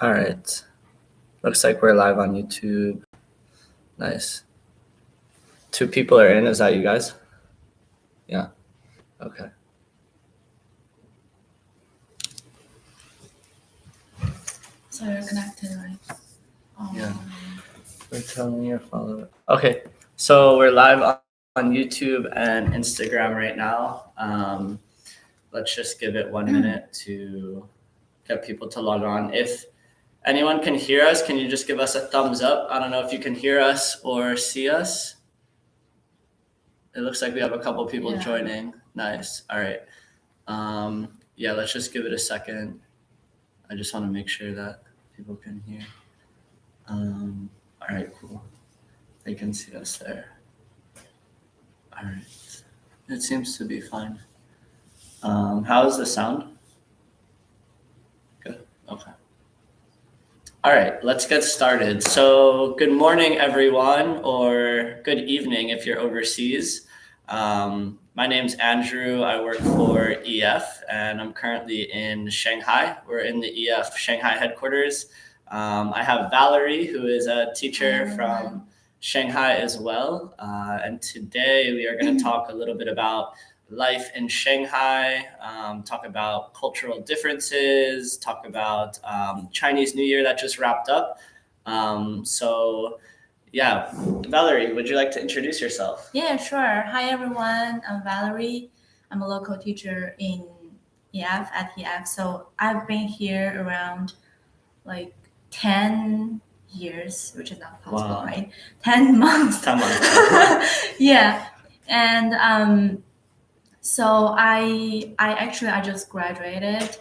All right. Looks like we're live on YouTube. Nice. 2 people are in. Is that you guys? Yeah. Okay. So you're connected, right? Yeah. We're telling your follower. Okay. So we're live on YouTube and Instagram right now. Let's just give it 1 minute to get people to log on. If anyone can hear us, can you just give us a thumbs up? I don't know if you can hear us or see us. It looks like we have a couple people joining. Nice. All right. Yeah, let's just give it a second. I just want to make sure that people can hear. All right, cool. They can see us there. All right. It seems to be fine. How is the sound? Good. Okay. All right, let's get started. So good morning, everyone, or good evening if you're overseas. My name's Andrew. I work for EF, and I'm currently in Shanghai. We're in the EF Shanghai headquarters. I have Valerie, who is a teacher from Shanghai as well. And today we are going to talk a little bit about life in Shanghai, talk about cultural differences, talk about Chinese New Year that just wrapped up. Yeah, Valerie, would you like to introduce yourself? Yeah, sure. Hi, everyone. I'm Valerie. I'm a local teacher in EF at EF. So I've been here around like 10 years, which is not possible, Wow. right? 10 months. 10 months. Yeah. And so I just graduated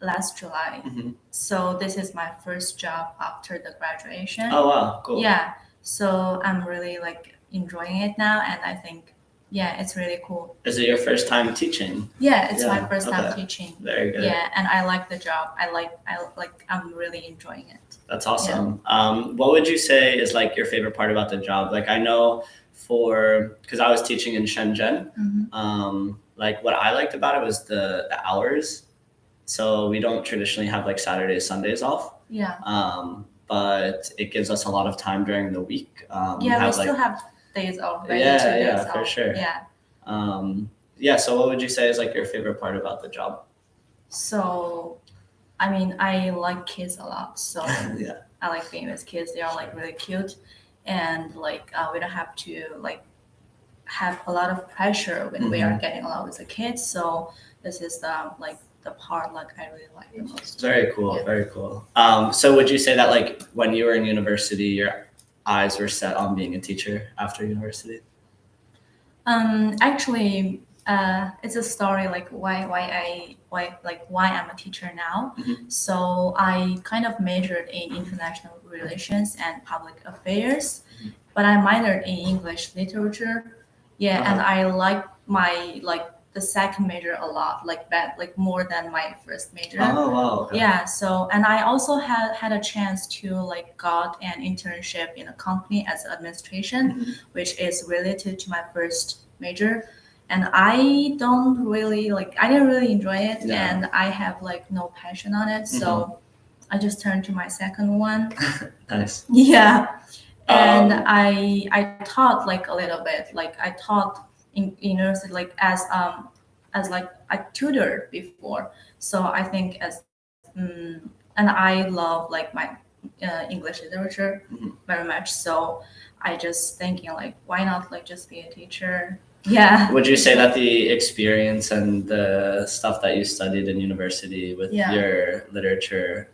last July. Mm-hmm. So this is my first job after the graduation. Oh, wow. Cool. Yeah. So I'm really like enjoying it now, and I think, yeah, it's really cool. Is it your first time teaching? Yeah, it's my first time teaching. Very good. Yeah, and I like the job. I'm really enjoying it. That's awesome. Yeah. What would you say is like your favorite part about the job? Like I know because I was teaching in Shenzhen, like what I liked about it was the hours. So we don't traditionally have like Saturdays, Sundays off. Yeah. But it gives us a lot of time during the week. We still have days off. Right? Yeah, for sure. Yeah. Yeah. So what would you say is like your favorite part about the job? So, I mean, I like kids a lot. So yeah. I like being with kids. They are like really cute, and like we don't have to like have a lot of pressure when we are getting along with the kids. So this is the part like I really like the most. Very cool. Yeah. Very cool. So would you say that like when you were in university, your eyes were set on being a teacher after university? Actually, it's a story like why I'm a teacher now. Mm-hmm. So I kind of majored in international relations and public affairs, but I minored in English literature. Yeah, and I like my the second major a lot, like more than my first major. Oh wow. Okay. Yeah. So and I also had a chance to like got an internship in a company as administration, which is related to my first major, and I didn't really enjoy it, and I have like no passion on it, so I just turned to my second one. Nice. Yeah. And I taught like a little bit, like I taught in university like as like I tutored before, so I think and I love like my English literature very much, so I just thinking like why not like just be a teacher. Yeah. Would you say that the experience and the stuff that you studied in university with your literature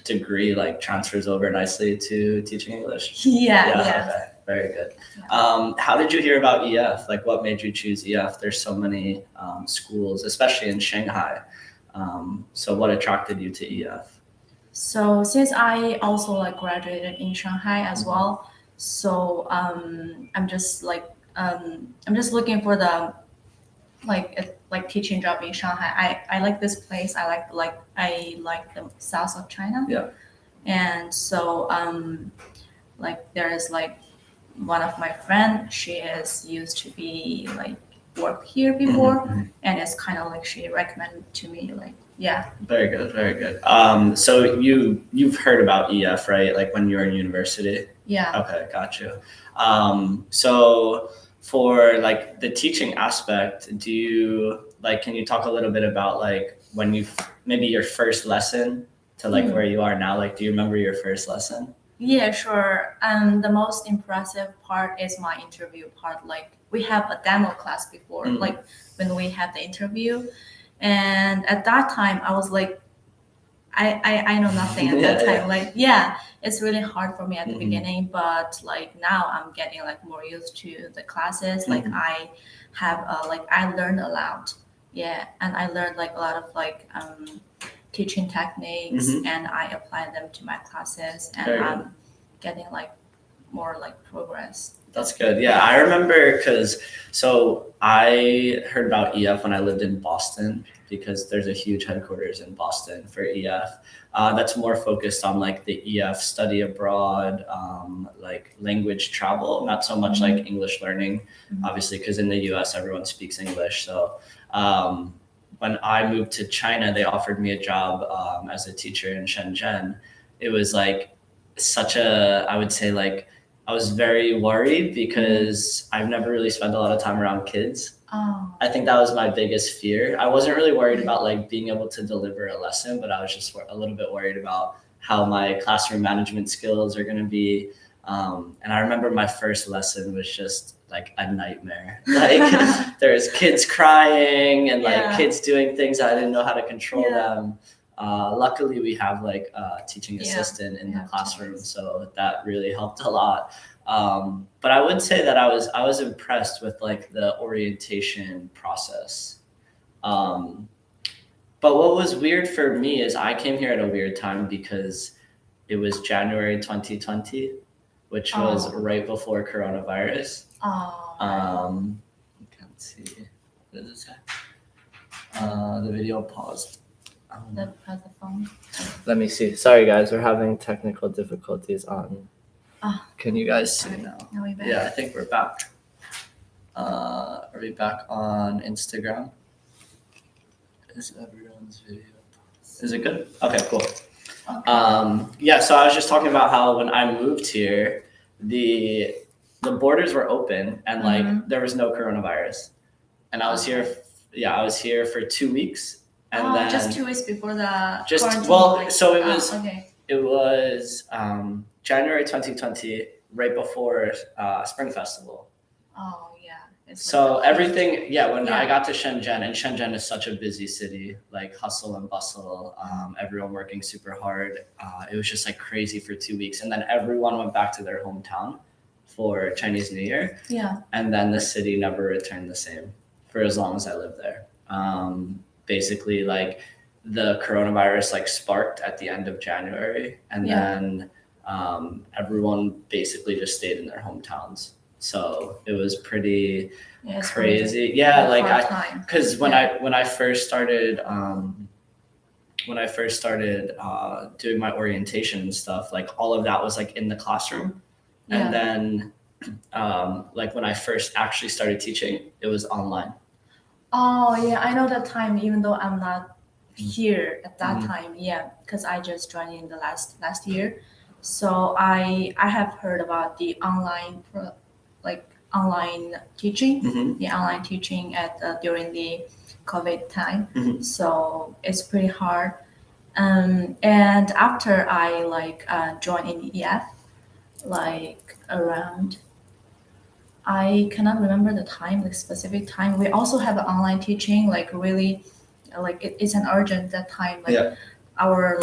degree like transfers over nicely to teaching English? Yeah. Okay. Very good. Yeah. How did you hear about EF? Like what made you choose EF? There's so many schools, especially in Shanghai. So what attracted you to EF? So since I also like graduated in Shanghai as well, so I'm just looking for the like teaching job in Shanghai. I like this place. I like the south of China. Yeah. And so like there is like one of my friend, she is used to be like work here before, and it's kind of like she recommended to me like Yeah. Very good, very good. So you've heard about EF, right? Like when you were in university. Yeah. Okay, got you. So for like the teaching aspect, do you like? Can you talk a little bit about like when you maybe your first lesson to like where you are now? Like, do you remember your first lesson? Yeah, sure. The most impressive part is my interview part. Like we have a demo class before, like when we have the interview, and at that time I was like, I know nothing at that time. Like yeah, it's really hard for me at the beginning, but like now I'm getting like more used to the classes. Like I have like I learned a lot. Yeah, and I learned like a lot of like teaching techniques, and I apply them to my classes, and Very good. I'm getting like more like progress. That's good. Yeah, I remember because so I heard about EF when I lived in Boston because there's a huge headquarters in Boston for EF. That's more focused on like the EF study abroad, like language travel, not so much like English learning, obviously, because in the US everyone speaks English. So when I moved to China, they offered me a job as a teacher in Shenzhen. It was like such a, I would say like, I was very worried because I've never really spent a lot of time around kids. Oh. I think that was my biggest fear. I wasn't really worried about like being able to deliver a lesson, but I was just a little bit worried about how my classroom management skills are going to be. And I remember my first lesson was just like a nightmare. Like there's kids crying and like kids doing things I didn't know how to control them. Luckily, we have like a teaching assistant in the classroom, so that really helped a lot. But I would say that I was impressed with like the orientation process. But what was weird for me is I came here at a weird time because it was January 2020, which was right before coronavirus. You can't see. What does it say? The video paused. The phone. Let me see. Sorry, guys, we're having technical difficulties on. Can you guys see now? Are we back? Yeah, I think we're back. Are we back on Instagram? Is everyone's video? Is it good? Okay, cool. Okay. Yeah, so I was just talking about how when I moved here, the borders were open and like there was no coronavirus, and I was here. Yeah, I was here for 2 weeks. And then just 2 weeks before the just quarantine, well, like, so it was okay. It was January 2020, right before Spring Festival. Oh yeah. So like everything, when I got to Shenzhen, and Shenzhen is such a busy city, like hustle and bustle, everyone working super hard. It was just like crazy for 2 weeks, and then everyone went back to their hometown for Chinese New Year. Yeah. And then the city never returned the same for as long as I lived there. Basically like the coronavirus like sparked at the end of January, and then everyone basically just stayed in their hometowns. So it was pretty crazy. Yeah, like because when I first started doing my orientation and stuff, like all of that was like in the classroom, and then like when I first actually started teaching, it was online. Oh yeah, I know that time. Even though I'm not here at that time, because I just joined in the last year, so I have heard about the online online teaching, online teaching at during the COVID time. So it's pretty hard. And after I joined in EF, like around. I cannot remember the time, the specific time. We also have an online teaching, like really, like it's an urgent that time. Like our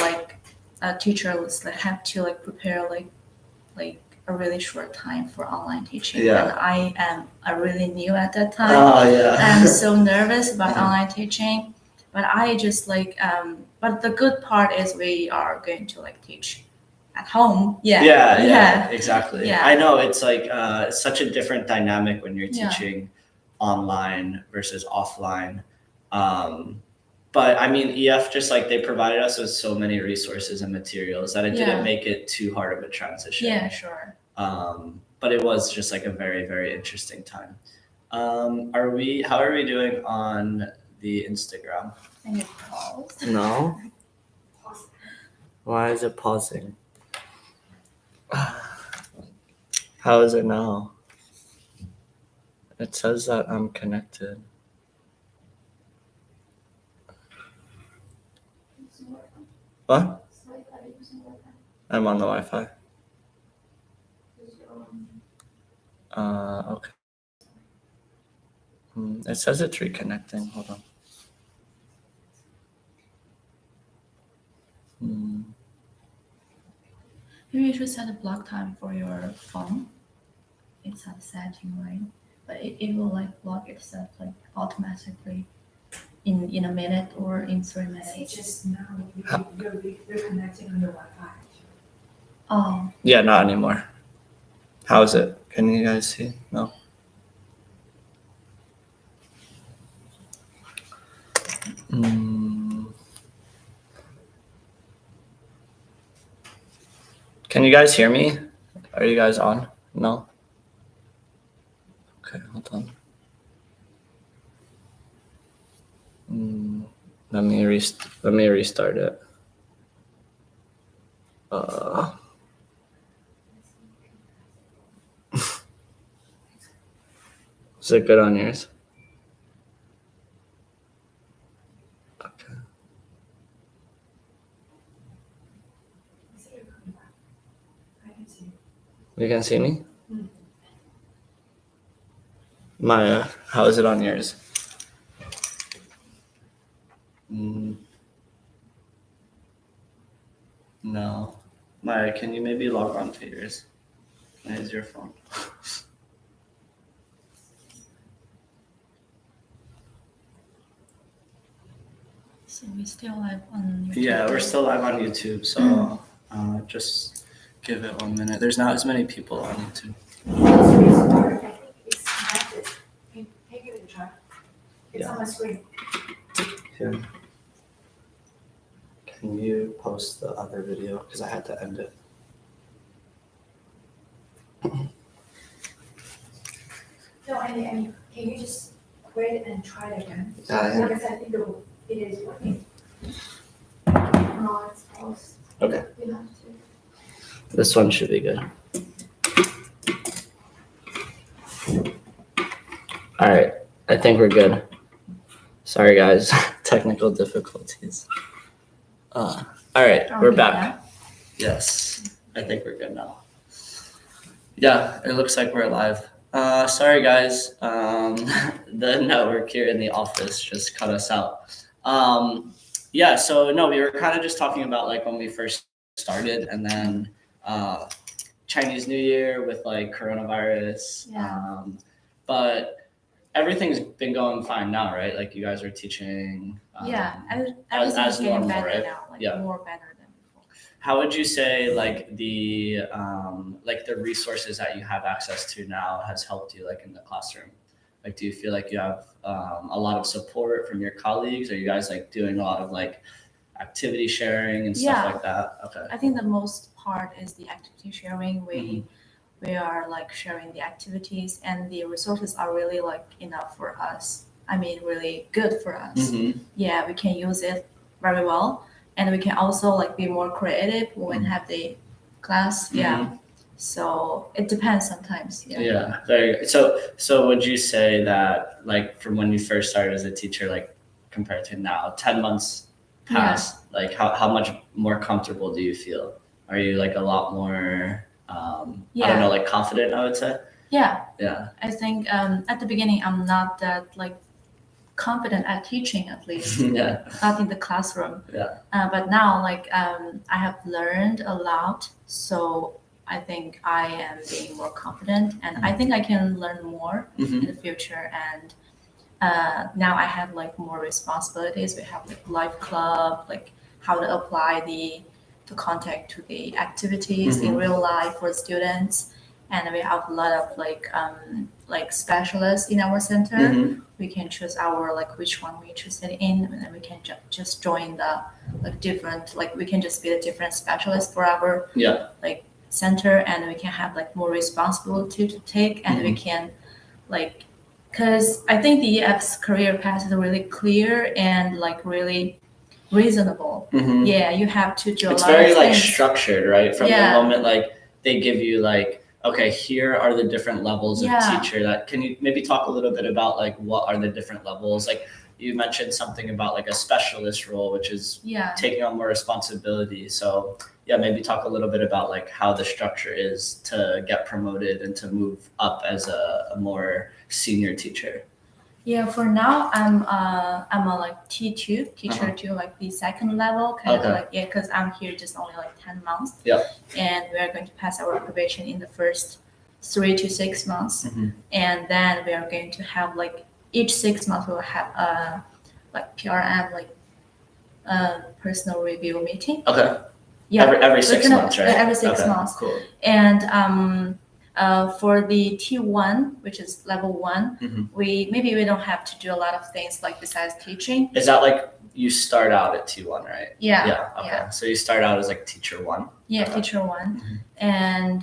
teachers have to like prepare like a really short time for online teaching. And I am really new at that time. I'm so nervous about online teaching, but I just but the good part is we are going to like teach at home. Exactly. I know it's like such a different dynamic when you're teaching online versus offline. But I mean, EF just like they provided us with so many resources and materials that it didn't make it too hard of a transition. Yeah, sure. But it was just like a very, very interesting time. How are we doing on the Instagram? And you pause. No. Why is it pausing? How is it now? It says that I'm connected. What? I'm on the Wi-Fi. Okay. It says it's reconnecting. Hold on. Maybe you should set a block time for your phone. It's a setting, right? But it will like block itself like automatically in a minute or in 3 minutes. It's just now you're reconnecting on your Wi-Fi. Oh, Yeah, not anymore. How is it? Can you guys see? No. Can you guys hear me? Are you guys on? No? Okay, hold on. Let me restart it. Is it good on yours? Okay. I can see. You can see me? Maya, how is it on yours? No. Maya, can you maybe log on to yours? Can I use your phone? so we still live on YouTube. Yeah, we're still live on YouTube, so just give it 1 minute. There's not as many people on YouTube. It's connected. Can you give it a try? It's on my screen. Here. Can you post the other video? Because I had to end it. No, I mean, can you just quit and try it again? Yeah. Because I think it is working. No, it's paused. Okay. You have to. This one should be good. All right. I think we're good. Sorry, guys. Technical difficulties. All right. Are We're we back. now? Yes. I think we're good now. Yeah, it looks like we're live. Sorry, guys. The network here in the office just cut us out. Yeah, so no, we were kind of just talking about like when we first started, and then Chinese New Year with like coronavirus. Yeah. But everything's been going fine now, right? Like you guys are teaching. Yeah, as everything's getting normal, better right? now, like Yeah. more better than before. How would you say like the resources that you have access to now has helped you like in the classroom? Like, do you feel like you have a lot of support from your colleagues? Are you guys like doing a lot of like activity sharing and stuff Yeah. like that? Okay. I think the most part is the activity sharing. We are like sharing the activities, and the resources are really like enough for us. I mean, really good for us. Yeah, we can use it very well, and we can also like be more creative when have the class. Yeah. So it depends sometimes. Yeah. Yeah, very good. So would you say that like from when you first started as a teacher, like compared to now, 10 months past, like how much more comfortable do you feel? Are you like a lot more I don't know, like confident, I would say? Yeah. Yeah. I think at the beginning I'm not that like confident at teaching, at least. Yeah. Not in the classroom. Yeah. But now like I have learned a lot, so I think I am being more confident, and I think I can learn more in the future. And now I have like more responsibilities. We have like life club, like how to apply the content to the activities in real life for students. And we have a lot of like specialists in our center. We can choose our like which one we're interested in, and then we can just join the like different, like we can just be a different specialist for our like center, and we can have like more responsibility to take, and we can like because I think the EF's career path is really clear and like really reasonable. Mhm. Yeah, you have to do a It's lot very of like things. structured, right? From the Yeah. moment like they give you like, okay, here are the different levels of Yeah. teacher. That can you maybe talk a little bit about like what are the different levels? Like you mentioned something about like a specialist role, which is Yeah. taking on more responsibility. So yeah, maybe talk a little bit about like how the structure is to get promoted and to move up as a more senior teacher. Yeah, for now I'm a like T2 teacher to like the second level kind Okay. of like because I'm here just only like 10 months. Yeah. And we are going to pass our probation in the first 3 to 6 months. Mhm. And then we are going to have like each 6 months we will have like PRM like personal review meeting. Okay. Yeah. Every 6 kind of- months, right? every 6 Okay, months. Cool. And for the T1, which is level 1, Mhm. we don't have to do a lot of things like besides teaching. Is that like you start out at T1, right? Yeah. Yeah. Okay. So you start out as like teacher 1. Yeah, Okay. teacher 1. Mhm. And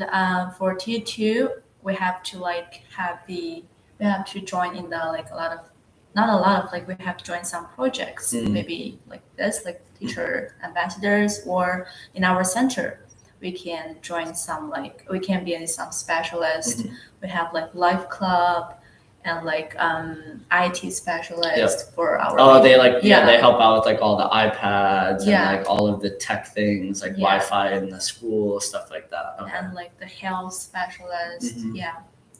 for T2, we have to like we have to join in the like not a lot of like we have to join some projects, maybe like this, like teacher ambassadors, or in our center, we can join some like we can be in some specialist. We have like life club and like IT specialist for our. Oh, they like they help out with like all the iPads Yeah. and like all of the tech things like Yeah. Wi-Fi in the school, stuff like that. Okay. And like the health specialist, Mhm.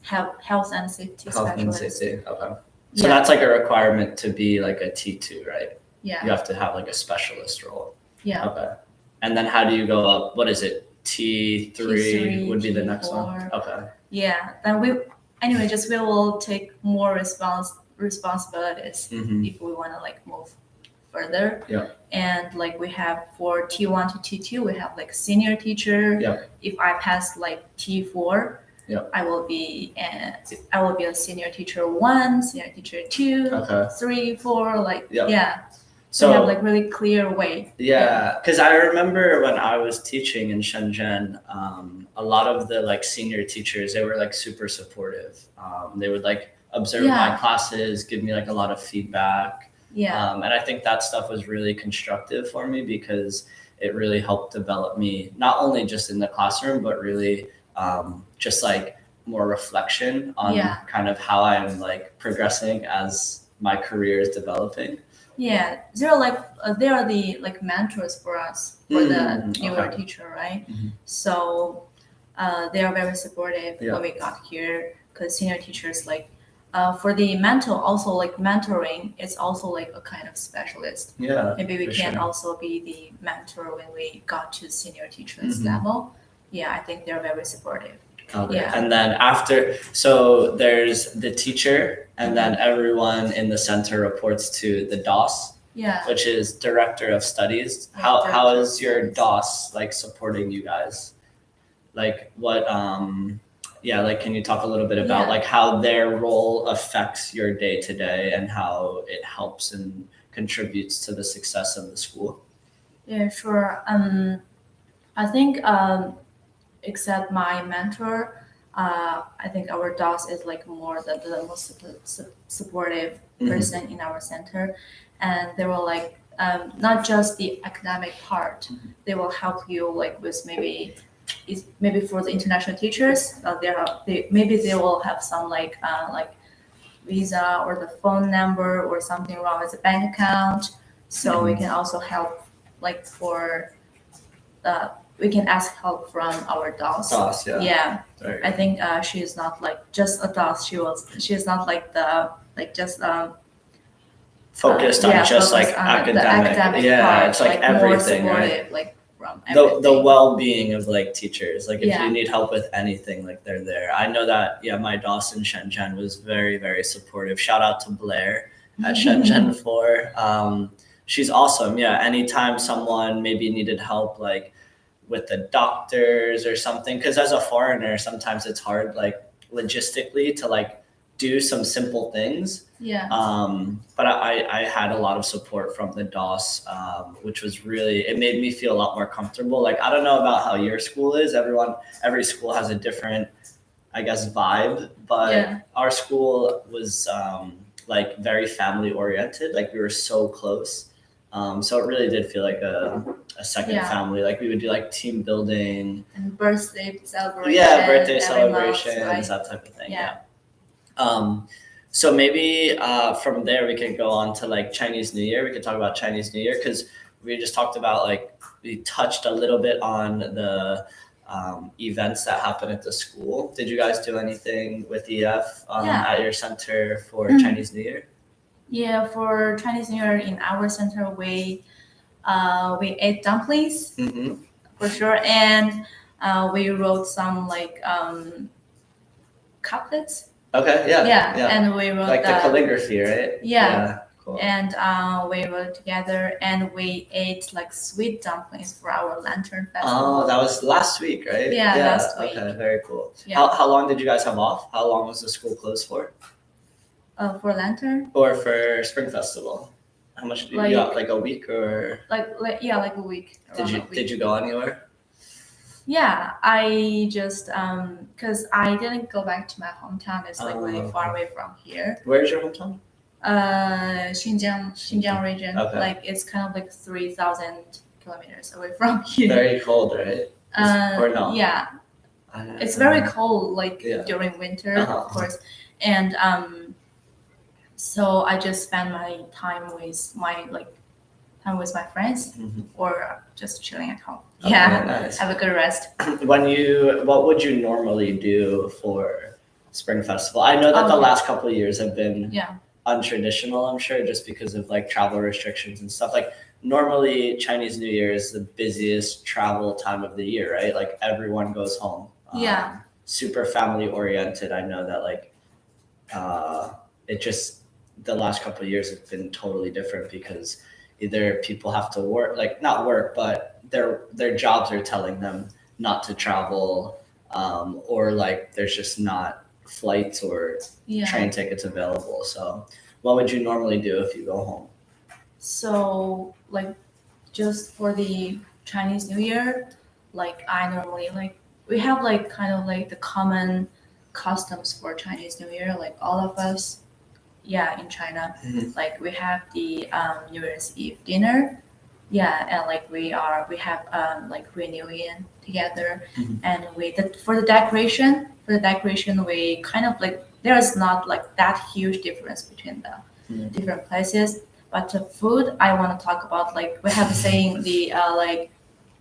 health and safety Health and specialist. safety. Okay. So that's like a requirement to be like a T2, right? Yeah. You have to have like a specialist role. Yeah. Okay. And then how do you go up? What is it? T3 T3, would be the next one. T4. Okay. Yeah. Then we will take more responsibilities Mhm. if we want to like move further. Yeah. And like we have for T1 to T2, we have like senior teacher. Yeah. If I pass like T4, Yeah. I will be a senior teacher 1, senior teacher 2, Okay. 3, 4, like Yeah. So we So have like really clear way. yeah, because I remember when I was teaching in Shenzhen, a lot of the like senior teachers, they were like super supportive. They would like observe my classes, give me like a lot of feedback. Yeah. And I think that stuff was really constructive for me because it really helped develop me, not only just in the classroom, but really just like more reflection on kind of how I'm like progressing as my career is developing. Yeah, they are the like mentors for us for the newer teacher, right? Mhm. So they are very supportive Yeah. when we got here because senior teachers like for the also like mentoring, it's also like a kind of specialist. Yeah. Maybe we for can sure. also be the mentor when we got to senior teachers Mhm. level. Yeah, I think they're very supportive. Okay. Yeah. And then after, so there's the teacher, and then everyone in the center reports to the DOS, Yeah. which is Director of Studies. Yeah, How Director of is your Studies. DOS like supporting you guys? Like what like can you talk a little bit about Yeah. like how their role affects your day to day and how it helps and contributes to the success of the school? Yeah, sure. I think except my mentor, I think our DOS is like more the most supportive person in our center, and they will like not just the academic part. They will help you like with maybe for the international teachers. Maybe they will have some like visa or the phone number or something wrong with the bank account. So we can also help like for we can ask help from our DOS. DOS, yeah. Yeah. Very I think she is not like just a DOS. She is not like the like just focused on just like on academic. the academic Yeah, part, it's like more everything, supportive, right? like from The everything. well-being of like teachers, like if Yeah. you need help with anything, like they're there. I know that my DOS in Shenzhen was very, very supportive. Shout out to Blair at Shenzhen 4. She's awesome. Yeah, anytime someone maybe needed help like with the doctors or something, because as a foreigner sometimes it's hard like logistically to like do some simple things. Yeah. But I had a lot of support from the DOS, which was really, it made me feel a lot more comfortable. Like, I don't know about how your school is. Every school has a different I guess, vibe, but Yeah. our school was like very family oriented. Like we were so close. So it really did feel like a second Yeah. family. Like we would do like team building, And birthday celebration. yeah, birthday every month, celebrations, right? that type of thing. Yeah. So maybe from there we could go on to like Chinese New Year. We could talk about Chinese New Year because we just talked about like we touched a little bit on the events that happen at the school. Did you guys do anything with EF Yeah. at your center for Mm. Chinese New Year? Yeah, for Chinese New Year in our center, we ate dumplings Mm-hmm. for sure, and we wrote some like couplets. Okay, yeah. And we wrote Like the calligraphy, right? Yeah. Cool. And we wrote together, and we ate like sweet dumplings for our lantern festival. Oh, that was last week, right? Yeah, last week. Okay, very cool. Yeah. How long did you guys have off? How long was the school closed for? For lantern, Or for Spring Festival? How much did you Like- got? Like a week or like a week. did around you a week. did you go anywhere? Yeah, I just because I didn't go back to my hometown. It's like really Oh, far away from here. Where's your hometown? Xinjiang region. Okay. Like it's kind of like 3,000 kilometers away from here. Very cold, right? Or no? Yeah, I don't it's know. very cold like Yeah. during winter, Uh-huh. of course, and so I just spend my time with my friends Mhm. or just chilling at home. Okay, Yeah, nice. have a good rest. What would you normally do for Spring Festival? I know that the Okay. last couple of years have been Yeah. untraditional, I'm sure, just because of like travel restrictions and stuff. Like normally Chinese New Year is the busiest travel time of the year, right? Like everyone goes home. Yeah. Super family oriented. I know that like it just the last couple of years have been totally different because either people have to work, like not work, but their jobs are telling them not to travel, or like there's just not flights or Yeah. train tickets available. So what would you normally do if you go home? So like just for the Chinese New Year, like I normally like we have like kind of like the common customs for Chinese New Year, like all of us, in China, Mhm. like we have the New Year's Eve dinner, and like we have like reunion together, Mhm. and for the decoration we kind of like there's not like that huge difference between the Mhm. different places. But the food I want to talk about, like we have saying the like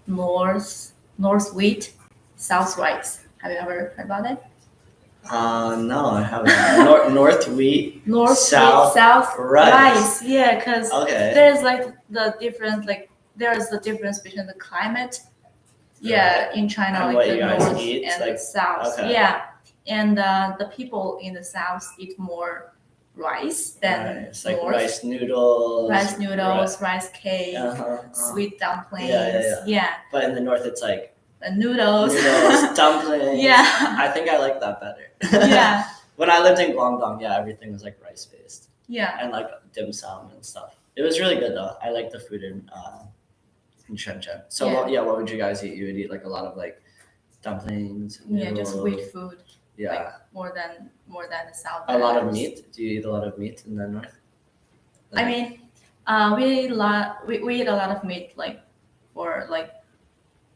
north wheat, south rice. Have you ever heard about it? No, I haven't. North wheat. North South wheat, south rice. Yeah, because Okay. there's like the difference, like there's the difference between the climate. Yeah, Right. in China, And like what the you guys north eat, and like- the south. okay. Yeah, and the people in the south eat more rice than Rice, like north. rice noodles. Rice cake, Uh-huh. sweet dumplings. Yeah. But in the north, it's like The noodles. noodles, dumplings. Yeah. I think I like that better. Yeah. When I lived in Guangdong, everything was like rice based Yeah. and like dim sum and stuff. It was really good though. I like the food in Shenzhen. So what would you guys eat? You would eat like a lot of like dumplings. Yeah, just noodles. wheat food. Yeah. Like more than the south. A lot of meat. Do you eat a lot of meat in the north? I mean, we eat a lot of meat like for like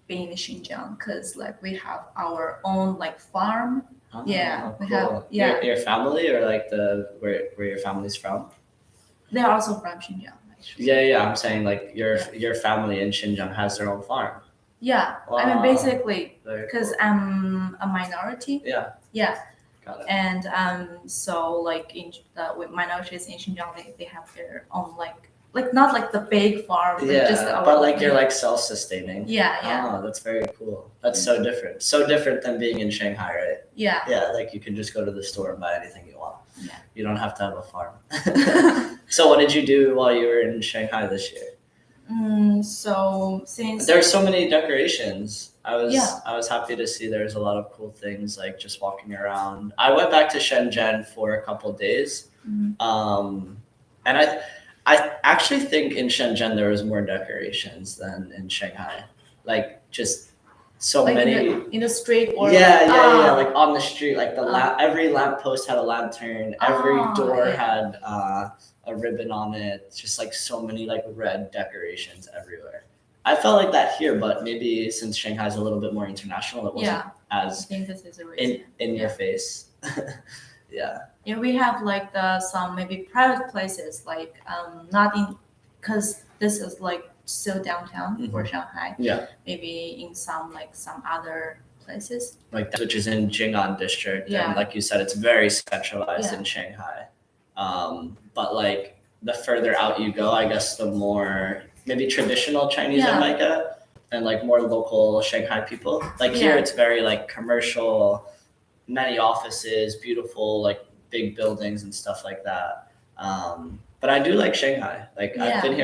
being in Xinjiang, because like we have our own like farm. Oh, Yeah, we cool. have- yeah. Your family or like where your family's from? They're also from Xinjiang, actually. Yeah. I'm saying like your family in Xinjiang has their own farm. Yeah. I mean, Wow. basically, Very because cool. I'm a minority. Yeah. Yeah. Got it. And so like with minorities in Xinjiang, they have their own like not like the big farm, but just our but own. like you're like self-sustaining. Yeah. Oh, that's very cool. That's so different. So different than being in Shanghai, right? Yeah. Yeah, like you can just go to the store and buy anything you want. Yeah. You don't have to have a farm. So what did you do while you were in Shanghai this year? So since There's so many decorations. I Yeah. was happy to see there's a lot of cool things like just walking around. I went back to Shenzhen for a couple of days. Mhm. And I actually think in Shenzhen there was more decorations than in Shanghai. Like just so like many. in the street or Yeah, like on the street, like the every lamppost had a lantern, every Oh, door yeah. had a ribbon on it, just like so many like red decorations everywhere. I felt like that here, but maybe since Shanghai's a little bit more international, it wasn't Yeah. I as think this is a reason. in your Yeah. face. Yeah. Yeah, we have like some maybe private places like not in, because this is like still downtown for Shanghai. Yeah. Maybe in some other places. Like that, which is in Jing'an district, Yeah. and like you said, it's very centralized Yeah. in Shanghai. But like the further out you go, I guess the more maybe traditional Chinese I might get, and like more local Shanghai people. Like here, it's very like commercial, many offices, beautiful like big buildings and stuff like that. But I do like Shanghai. Like I've been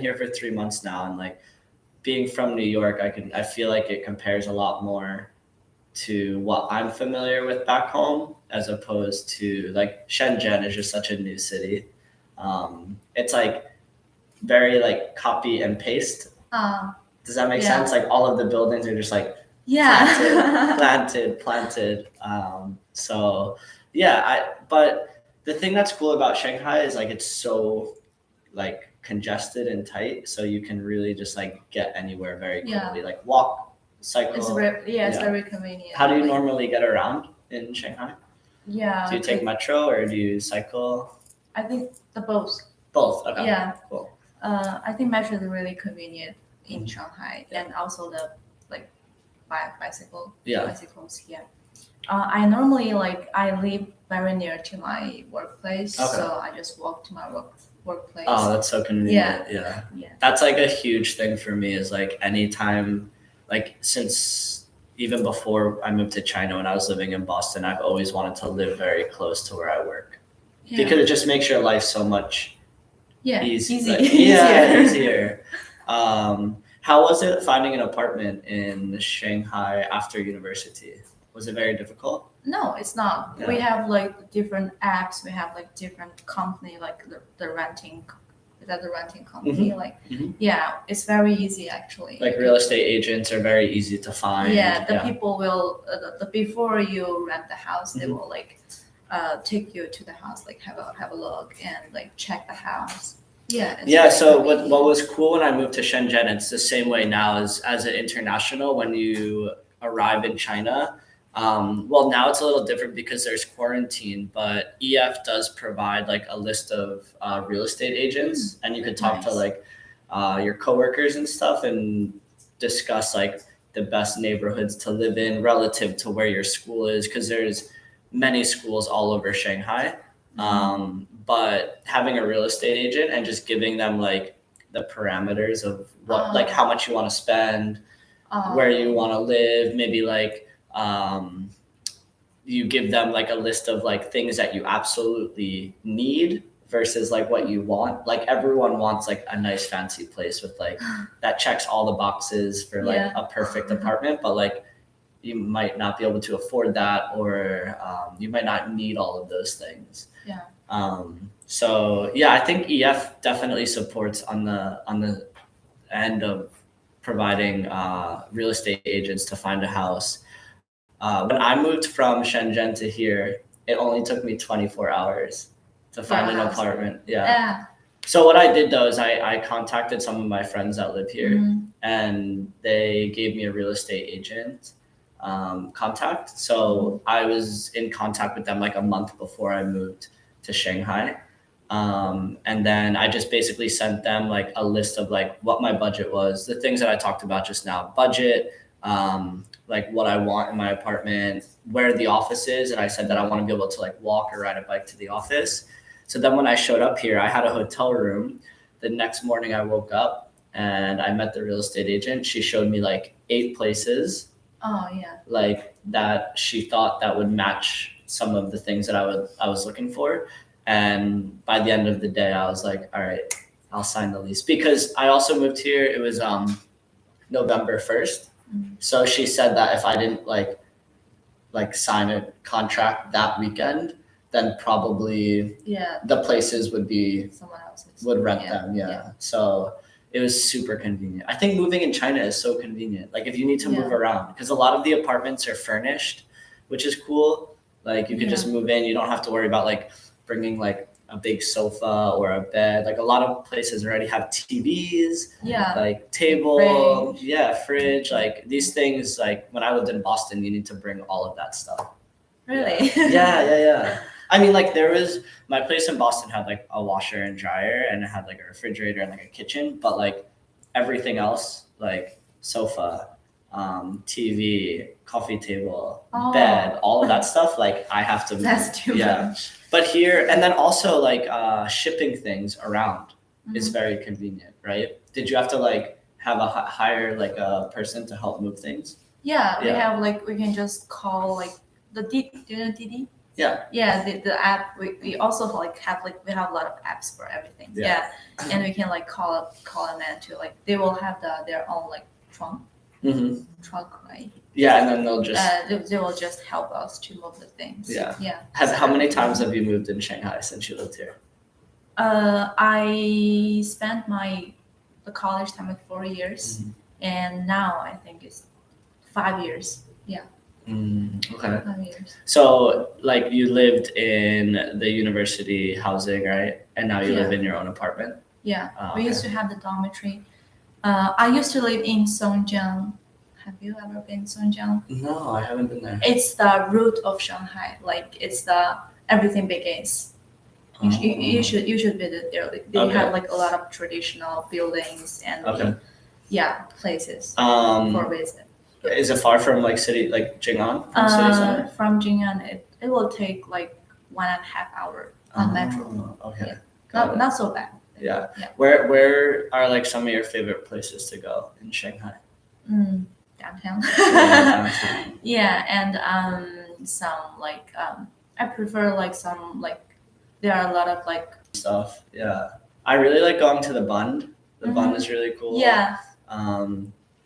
here for 3 months now, and like being from New York, I feel like it compares a lot more to what I'm familiar with back home, as opposed to like Shenzhen is just such a new city. It's like very like copy and paste. Does that make sense? Like all of the buildings are just like planted. So yeah, but the thing that's cool about Shanghai is like it's so like congested and tight, so you can really just like get anywhere very quickly. Like walk, cycle. It's very convenient. How do you normally get around in Shanghai? Yeah. Do you take metro or do you cycle? I think the both. Both. Okay. Yeah. Cool. I think metro is really convenient in Shanghai, and also the like bicycles. Yeah. I normally I live very near to my workplace, so I just walk to my workplace. Oh, that's so convenient. Yeah. That's like a huge thing for me, is like anytime, like since even before I moved to China, when I was living in Boston, I've always wanted to live very close to where I work, because it just makes your life so much easier. How was it finding an apartment in Shanghai after university? Was it very difficult? No, it's not. Yeah. We have like different apps. We have like different company, like the renting. Is that the renting company? Yeah, it's very easy actually. Like real estate agents are very easy to find. Yeah, people will before you rent the house, they will take you to the house, like have a look and like check the house. So what was cool when I moved to Shenzhen, it's the same way now as an international when you arrive in China. Well, now it's a little different because there's quarantine, but EF does provide like a list of real estate agents, and you could talk to like your coworkers and stuff and discuss like the best neighborhoods to live in relative to where your school is, because there's many schools all over Shanghai. But having a real estate agent and just giving them like the parameters of what like how much you want to spend, where you want to live, maybe like you give them like a list of like things that you absolutely need versus like what you want. Like everyone wants like a nice fancy place with like that checks all the boxes for like a perfect apartment, but like you might not be able to afford that, or you might not need all of those things. So yeah, I think EF definitely supports on the end of providing real estate agents to find a house. When I moved from Shenzhen to here, it only took me 24 hours to find an apartment. So what I did though is I contacted some of my friends that live here, and they gave me a real estate agent contact. So I was in contact with them like a month before I moved to Shanghai. And then I just basically sent them like a list of like what my budget was, the things that I talked about just now, budget, like what I want in my apartment, where the office is. And I said that I want to be able to like walk or ride a bike to the office. So then when I showed up here, I had a hotel room. The next morning I woke up and I met the real estate agent. She showed me like 8 places. Like that she thought that would match some of the things that I was looking for. And by the end of the day, I was like, all right, I'll sign the lease, because I also moved here. It was November 1st. So she said that if I didn't like sign a contract that weekend, then probably the places would be someone else's. would rent them. So it was super convenient. I think moving in China is so convenient. Like if you need to move Yeah. around, because a lot of the apartments are furnished, which is cool. Like you can just move in. You don't have to worry about like bringing like a big sofa or a bed. Like a lot of places already have TVs, Yeah. like table, Fridge. fridge. Like these things. Like when I lived in Boston, you need to bring all of that stuff. Really? Yeah. I mean, like there was my place in Boston had like a washer and dryer, and it had like a refrigerator and like a kitchen, but like everything else, like sofa, TV, coffee table, Oh. bed, all of that stuff, like I have to move. That's too much. But here, and then also like shipping things around is Mhm. very convenient, right? Did you have to like have a hire like a person to help move things? Yeah, we Yeah. have like we can just call like the D. Do you know DD? Yeah. Yeah, the app. We also like have we have a lot of apps for everything. Yeah. And we can like call a man to like they will have their own like truck, right? Yeah, and then they'll just. They will just help us to move the things. Yeah. Yeah. How many times have you moved in Shanghai since you lived here? I spent the college time like 4 years, and now I think it's 5 years. Yeah. Okay. 5 years. So, like, you lived in the university housing, right? And now you live in your own apartment? Yeah. Oh, We okay. used to have the dormitory. I used to live in Songjiang. Have you ever been Songjiang? No, I haven't been there. It's the root of Shanghai. Like it's the everything begins. You should visit there. Like, they have like a lot of traditional buildings and places for visit. Is it far from like city, like Jing'an, from city center? From Jing'an, it will take like 1.5 hours on metro. Okay. Yeah. Not so bad. Yeah. Yeah. Where are like some of your favorite places to go in Shanghai? Downtown. Downtown. Yeah, and some like I prefer like some like there are a lot of like Stuff. Yeah. I really like going to the Bund. The Bund is really cool. Yeah.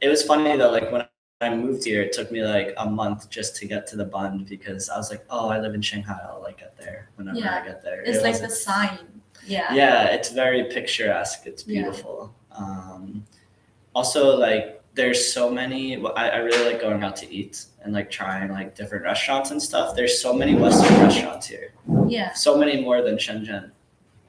It was funny though, like when I moved here, it took me like a month just to get to the Bund because I was like, oh, I live in Shanghai, I'll like get there whenever I get there. It's like the sign. Yeah. Yeah, it's very picturesque. It's beautiful. Also, like there's so many. I really like going out to eat and like trying like different restaurants and stuff. There's so many Western restaurants here. Yeah. So many more than Shenzhen.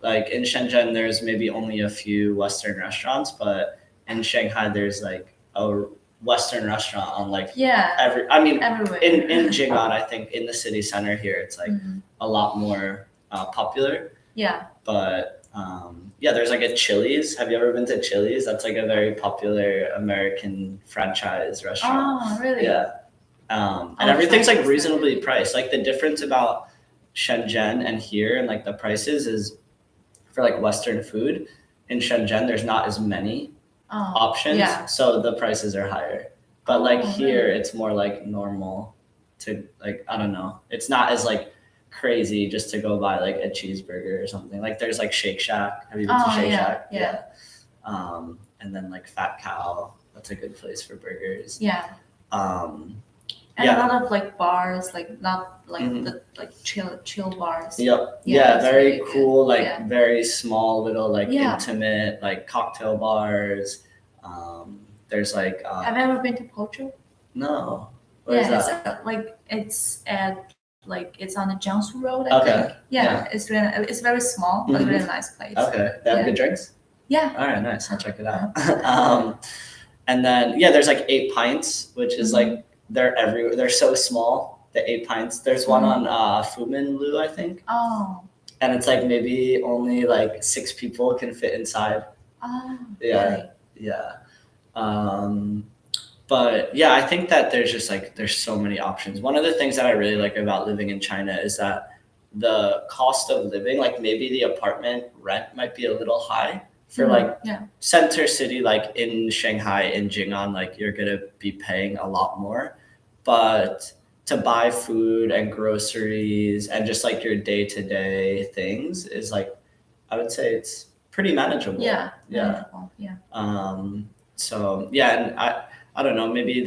Like in Shenzhen, there's maybe only a few Western restaurants, but in Shanghai, there's like a Western restaurant on like everywhere. in Jing'an, I think in the city center here, it's like a lot more popular. Yeah. But there's like a Chili's. Have you ever been to Chili's? That's like a very popular American franchise restaurant. Oh, really? Yeah. And everything's like reasonably priced. Like the difference about Shenzhen and here and like the prices is for like Western food. In Shenzhen, there's not as many options, so the prices are higher. But like here, it's more like normal to like, I don't know. It's not as like crazy just to go buy like a cheeseburger or something. Like there's like Shake Shack. Have you been to Shake Shack? Yeah. And then like Fat Cow. That's a good place for burgers. Yeah. And a lot of like bars, like not like the like chill bars. Yep. Yeah, very really cool, good. like very small little like intimate like cocktail bars. There's like Have you ever been to Pocho? No. Where is that? It's on the Jiangsu Road, I think. Yeah, it's very small, but really nice place. Okay. They have good drinks? Yeah. All right, nice. I'll check it out. And then there's like 8 pints, which is like they're everywhere. They're so small, the 8 pints. There's one on Fumin Lu, I think. Oh. And it's like maybe only like 6 people can fit inside. Oh. Yeah. Really? Yeah. But yeah, I think that there's so many options. One of the things that I really like about living in China is that the cost of living, like maybe the apartment rent might be a little high for like center city, like in Shanghai, in Jing'an, like you're going to be paying a lot more. But to buy food and groceries and just like your day-to-day things is like, I would say it's pretty manageable. Yeah. So and I don't know, maybe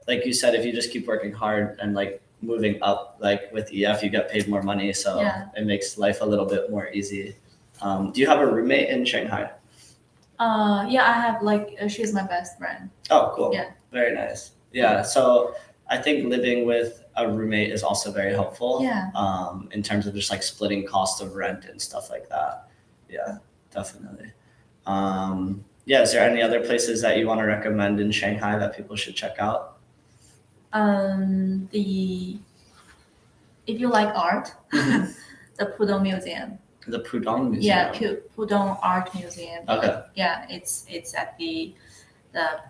like you said, if you just keep working hard and like moving up, like with EF, you get paid more money. So it makes life a little bit more easy. Do you have a roommate in Shanghai? Yeah, I have like she's my best friend. Oh, cool. Yeah. Very nice. Yeah. So I think living with a roommate is also very helpful. Yeah. In terms of just like splitting cost of rent and stuff like that. Yeah, definitely. Yeah. Is there any other places that you want to recommend in Shanghai that people should check out? The if you like art, Mhm. the Pudong Museum. The Pudong Museum. Yeah, Pudong Art Museum. Okay. Like, yeah, it's at the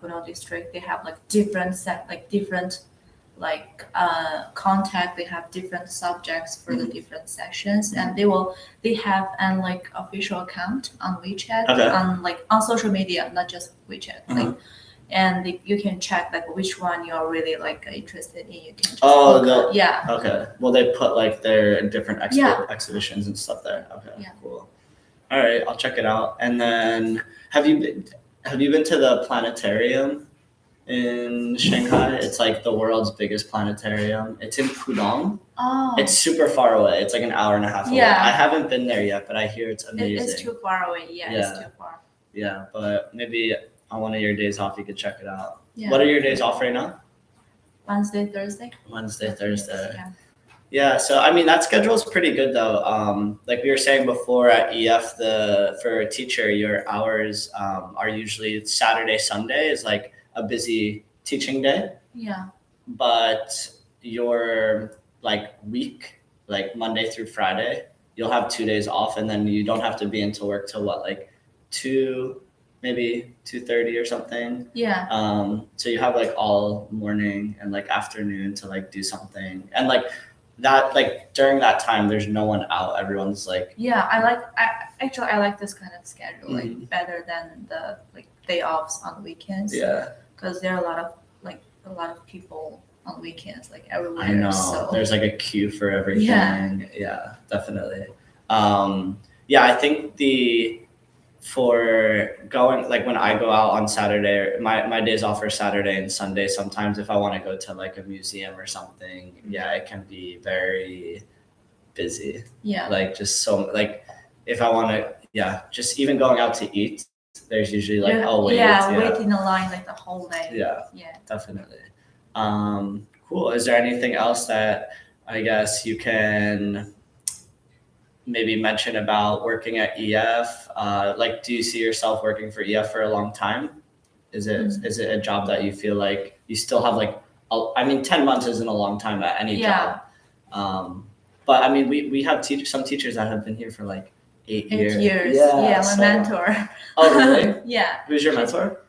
Pudong district. They have like different contact. They have different subjects for the different sections, and they have an like official account on WeChat, Okay. on social media, not just WeChat. Like, and you can check like which one you're really like interested in. You can just yeah. Okay. Well, they put like their different Yeah. exhibitions and stuff there. Okay. Yeah. Cool. All right, I'll check it out. And then, have you been to the Planetarium in Shanghai? It's like the world's biggest planetarium. It's in Pudong. Oh. It's super far away. It's like an hour and a half away. Yeah. I haven't been there yet, but I hear it's amazing. It's too far away. Yeah, Yeah. it's too far. Yeah, but maybe on one of your days off, you could check it out. Yeah. What are your days off right now? Wednesday, Thursday. Wednesday, Thursday. Yeah. Yeah, so I mean that schedule is pretty good though. Like we were saying before at EF, for a teacher, your hours are usually Saturday, Sunday is like a busy teaching day, Yeah. but your like week, like Monday through Friday, you'll have 2 days off, and then you don't have to be into work till what, like 2:30 or something. Yeah. So you have like all morning and like afternoon to like do something, and like that, like during that time there's no one out, everyone's like Yeah, I like this kind of schedule like better than the like day offs on weekends. Yeah, Because there are a lot of people on weekends like everywhere. I know. So There's like a queue for everything. Yeah, definitely. Yeah, I think for going, like when I go out on Saturday, my days off are Saturday and Sunday. Sometimes if I want to go to like a museum or something, yeah, it can be very busy. yeah. Like just so like if I want to, yeah, just even going out to eat, there's usually like wait in a line like the whole day. Yeah, Yeah. definitely. Cool. Is there anything else that I guess you can maybe mention about working at EF? Like, do you see yourself working for EF for a long time? Is it a job that you feel like you still have like, I mean, 10 months isn't a long time at any job. But I mean, we have some teachers that have been here for like 8 years. 8 years. Yeah, my mentor. Oh, really? Yeah. Who's your mentor?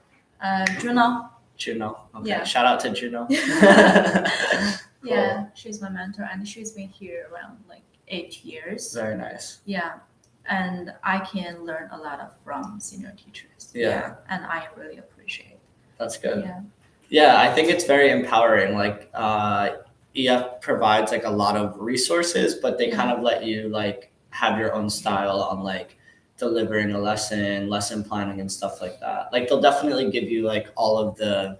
Juno. Juno. Okay. Yeah. Shout out to Juno. Cool. Yeah, she's my mentor, and she's been here around like 8 years. Very nice. Yeah, and I can learn a lot from senior teachers. Yeah. And I really appreciate. That's good. Yeah. Yeah, I think it's very empowering. Like EF provides like a lot of resources, but they kind of let you like have your own style on like delivering a lesson planning and stuff like that. Like they'll definitely give you like all of the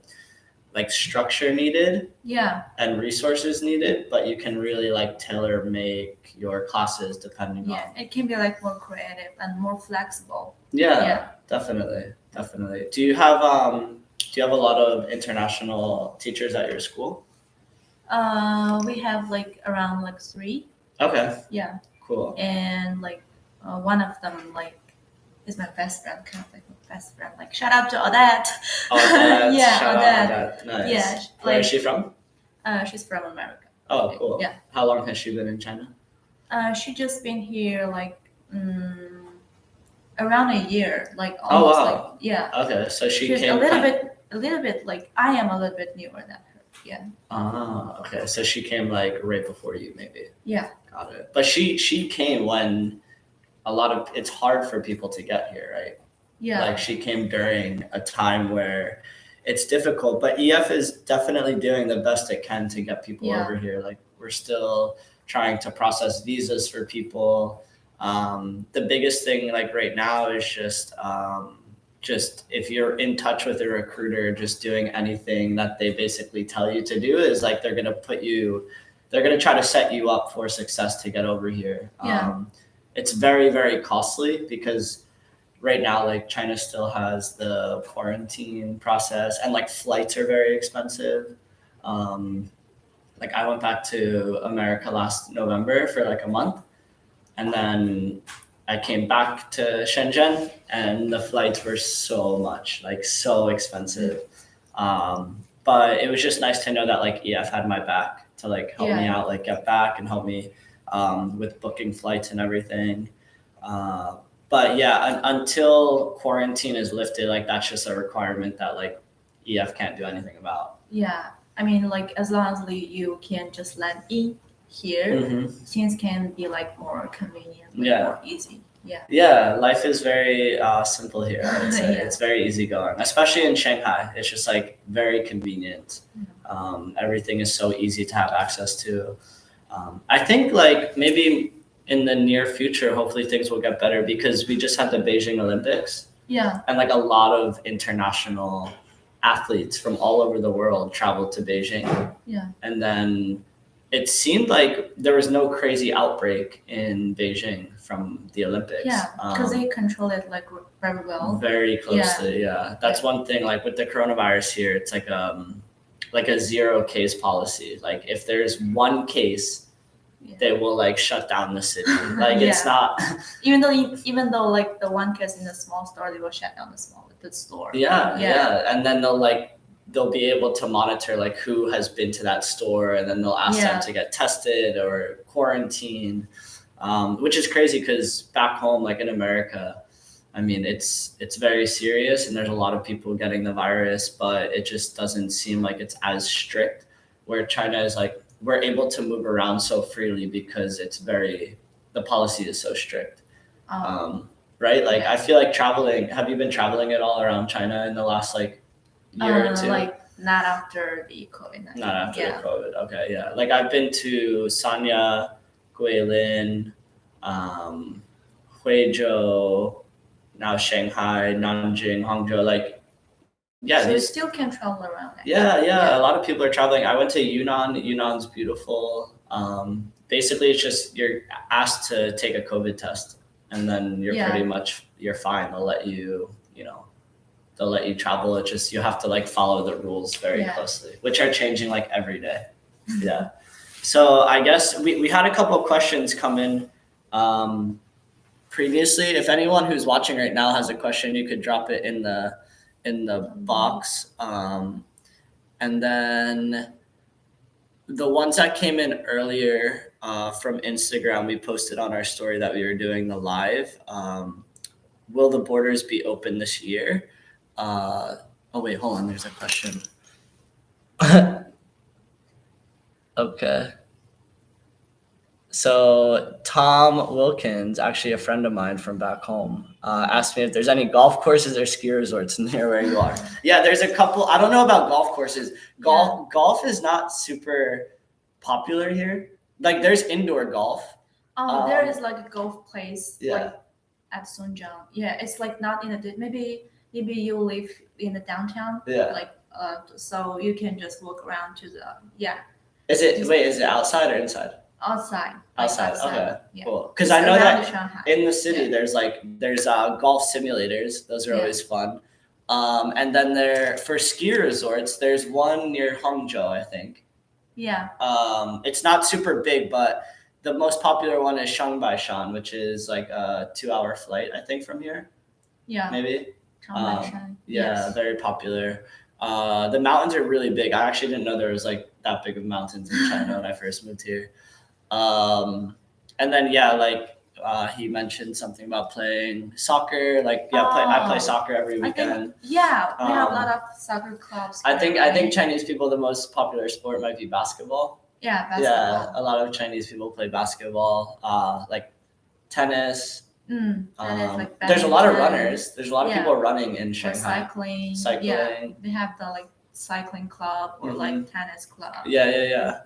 like structure needed Yeah. and resources needed, but you can really like tailor make your classes depending on. Yeah, it can be like more creative and more flexible. Yeah, definitely. Do you have a lot of international teachers at your school? We have like around like 3. Okay, Yeah, cool. and like one of them like is my best friend, kind of like my best friend. Like shout out to Odette. Odette, Yeah, shout out Odette. Odette. Nice. Yeah, Where is she from? She's from America. Oh, cool. Yeah. How long has she been in China? She just been here like around a year, like almost like Okay, so she's came a little bit like I am a little bit newer than her. Yeah. Okay, so she came like right before you, maybe. Yeah. Got it. But she came when it's hard for people to get here, right? Yeah. Like she came during a time where it's difficult, but EF is definitely doing the best it can to get people over here. Like we're still trying to process visas for people. The biggest thing like right now is just if you're in touch with a recruiter, just doing anything that they basically tell you to do is like they're gonna try to set you up for success to get over here. Yeah. It's very, very costly because right now, like China still has the quarantine process, and like flights are very expensive. Like I went back to America last November for like a month, and then I came back to Shenzhen, and the flights were so much, like so expensive. But it was just nice to know that like EF had my back to like help me out, like get back and help me with booking flights and everything. But yeah, until quarantine is lifted, like that's just a requirement that like EF can't do anything about. Yeah, I mean, like as long as you can just land in here, things can be like more convenient, like more easy. Yeah. Yeah, life is very simple here. I would say it's very easygoing, especially in Shanghai. It's just like very convenient. Everything is so easy to have access to. I think like maybe in the near future, hopefully things will get better because we just had the Beijing Olympics. Yeah. And like a lot of international athletes from all over the world traveled to Beijing. Yeah. And then it seemed like there was no crazy outbreak in Beijing from the Olympics. Yeah, because they control it like very well. Very closely, yeah. That's one thing. Like with the coronavirus here, it's like a 0 case policy. Like if there's one case, they will like shut down the city. Like it's not. even though like the one case in the small store, they will shut down the store. Yeah. And then they'll be able to monitor like who has been to that store, and then they'll ask them to get tested or quarantined, which is crazy because back home, like in America, I mean, it's very serious and there's a lot of people getting the virus, but it just doesn't seem like it's as strict. Where China is like, we're able to move around so freely because the policy is so strict. Right? Like I feel like traveling, have you been traveling at all around China in the last like year or two? Like not after the COVID-19. Not after the COVID. Okay, yeah. Like I've been to Sanya, Guilin, Huizhou, now Shanghai, Nanjing, Hangzhou. Like, yeah. So you still can travel around. Yeah. A lot of people are traveling. I went to Yunnan. Yunnan's beautiful. Basically, it's just you're asked to take a COVID test, and then you're pretty much you're fine. They'll let you, they'll let you travel. It's just you have to like follow the rules very closely, which are changing like every day. Yeah. So I guess we had a couple of questions come in previously. If anyone who's watching right now has a question, you could drop it in the box. And then the ones that came in earlier from Instagram, we posted on our story that we were doing the live. Will the borders be open this year? Oh wait, hold on. There's a question. Okay. So Tom Wilkins, actually a friend of mine from back home, asked me if there's any golf courses or ski resorts near where you are. Yeah, there's a couple. I don't know about golf courses. Golf is not super popular here. Like there's indoor golf. There is like a golf place. Yeah. Like at Sunjang. Yeah, it's like not in the maybe you live in the downtown. Yeah. Like so you can just walk around to the Is it outside or inside? Outside. Okay. Yeah. Cool. Because I know that Shanghai. in the city there's golf simulators. Those are always fun. And then for ski resorts, there's one near Hangzhou, I think. Yeah. It's not super big, but the most popular one is Shanghai, which is like a 2-hour flight, I think, from here. Yeah. Maybe. Shanghai. Yeah, very popular. The mountains are really big. I actually didn't know there was like that big of mountains in China when I first moved here. And then he mentioned something about playing soccer. I play soccer every weekend. We have a lot of soccer clubs. I think Chinese people, the most popular sport might be basketball. Yeah, basketball. Yeah, a lot of Chinese people play basketball, like tennis. There's a lot of runners. There's a lot of people running in Shanghai. Cycling. Yeah, they have the like cycling club or like tennis club. Yeah.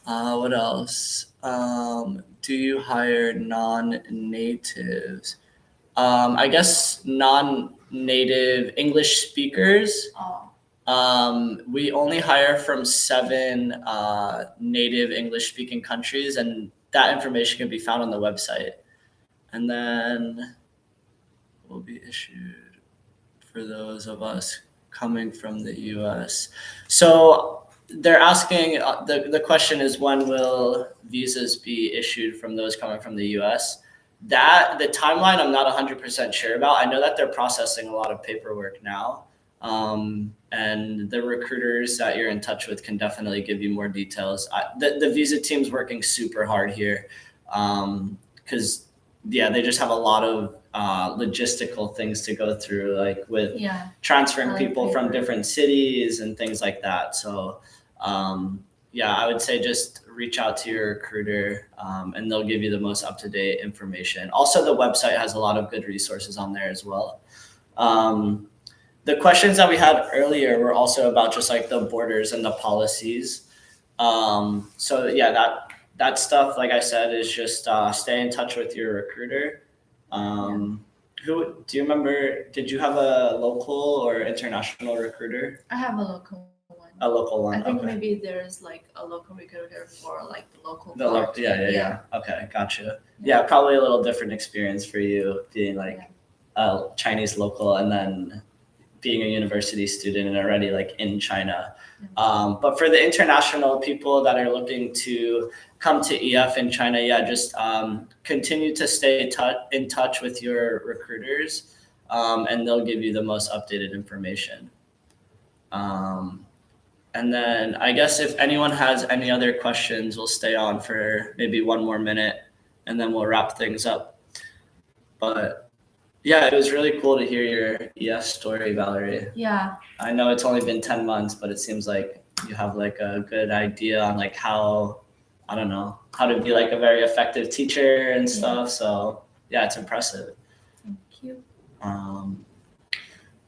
What else? Do you hire non-natives? I guess non-native English speakers. We only hire from 7 native English-speaking countries, and that information can be found on the website. And then will be issued for those of us coming from the US. So they're asking, the question is, when will visas be issued from those coming from the US? The timeline I'm not 100% sure about. I know that they're processing a lot of paperwork now. And the recruiters that you're in touch with can definitely give you more details. The visa team's working super hard here, because they just have a lot of logistical things to go through, like with transferring people from different cities and things like that. So I would say just reach out to your recruiter, and they'll give you the most up-to-date information. Also, the website has a lot of good resources on there as well. The questions that we had earlier were also about just like the borders and the policies. That stuff, like I said, is just stay in touch with your recruiter. Who do you remember? Did you have a local or international recruiter? I have a local one. A local one. I think okay. Maybe there's like a local recruiter for like the local. Yeah. Okay, gotcha. Yeah, probably a little different experience for you being like a Chinese local and then being a university student and already like in China. But for the international people that are looking to come to EF in China, just continue to stay in touch with your recruiters, and they'll give you the most updated information. And then I guess if anyone has any other questions, we'll stay on for maybe one more minute and then we'll wrap things up. But yeah, it was really cool to hear your EF story, Valerie. Yeah. I know it's only been 10 months, but it seems like you have like a good idea on like how to be like a very effective teacher and stuff. So yeah, it's impressive. Thank you.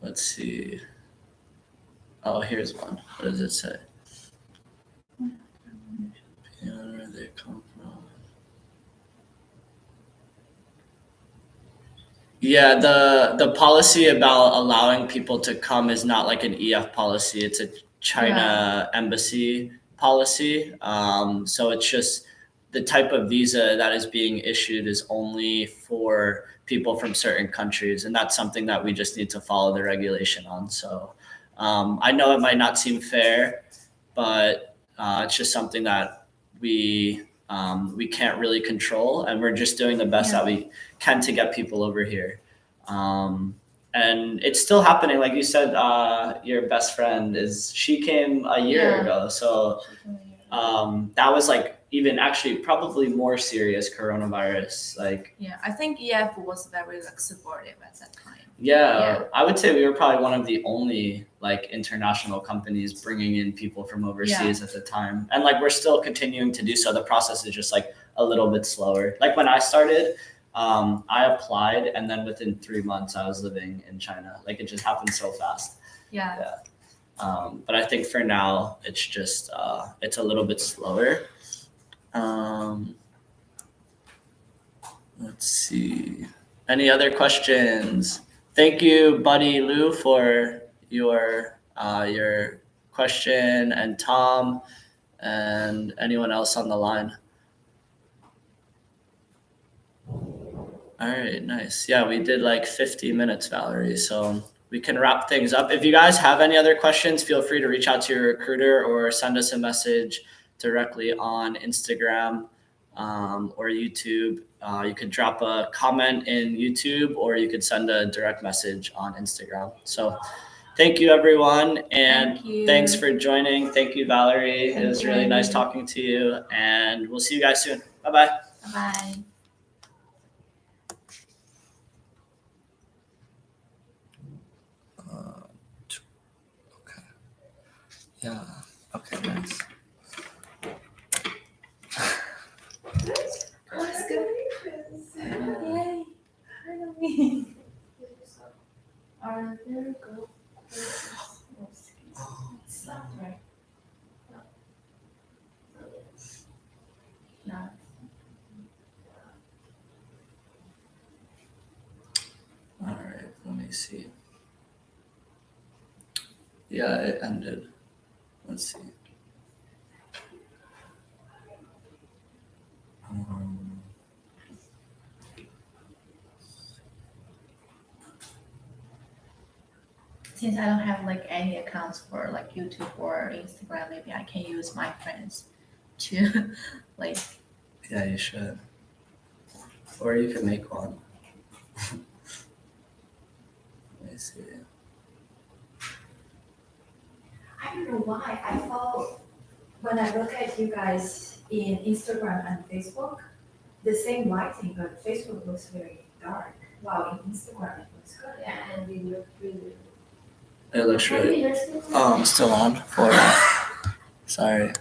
Let's see. Oh, here's one. What does it say? Where they come from. Yeah, the policy about allowing people to come is not like an EF policy. It's a China embassy policy. So it's just the type of visa that is being issued is only for people from certain countries. And that's something that we just need to follow the regulation on. So I know it might not seem fair, but it's just something that we can't really control, and we're just doing the best that we can to get people over here. And it's still happening. Like you said, your best friend she came a year ago. So that was like even actually probably more serious coronavirus. I think EF was very supportive at that time. I would say we were probably one of the only like international companies bringing in people from overseas at the time, and like we're still continuing to do so. The process is just like a little bit slower. Like when I started, I applied, and then within 3 months I was living in China. Like it just happened so fast. But I think for now it's just it's a little bit slower. Let's see. Any other questions? Thank you, Buddy Lou, for your question, and Tom, and anyone else on the line. All right, nice. Yeah, we did like 50 minutes, Valerie, so we can wrap things up. If you guys have any other questions, feel free to reach out to your recruiter or send us a message directly on Instagram or YouTube. You could drop a comment in YouTube, or you could send a direct message on Instagram. So thank you, everyone, and thanks for joining. Thank you, Valerie. It was really nice talking to you, and we'll see you guys soon. Bye-bye. Bye-bye. Yeah. Okay, nice. Yay. Finally. Are there right? No. All right, let me see. Yeah, it ended. Let's see. since I don't have like any accounts for like YouTube or Instagram, maybe I can use my friends to like. Yeah, you should. Or you can make one. Let me see. I don't know why. I thought when I look at you guys in Instagram and Facebook, the same lighting, but Facebook looks very dark. While in Instagram it looks good. Yeah, and we look really. It looks Maybe really. you're still. Oh, I'm still on. Sorry.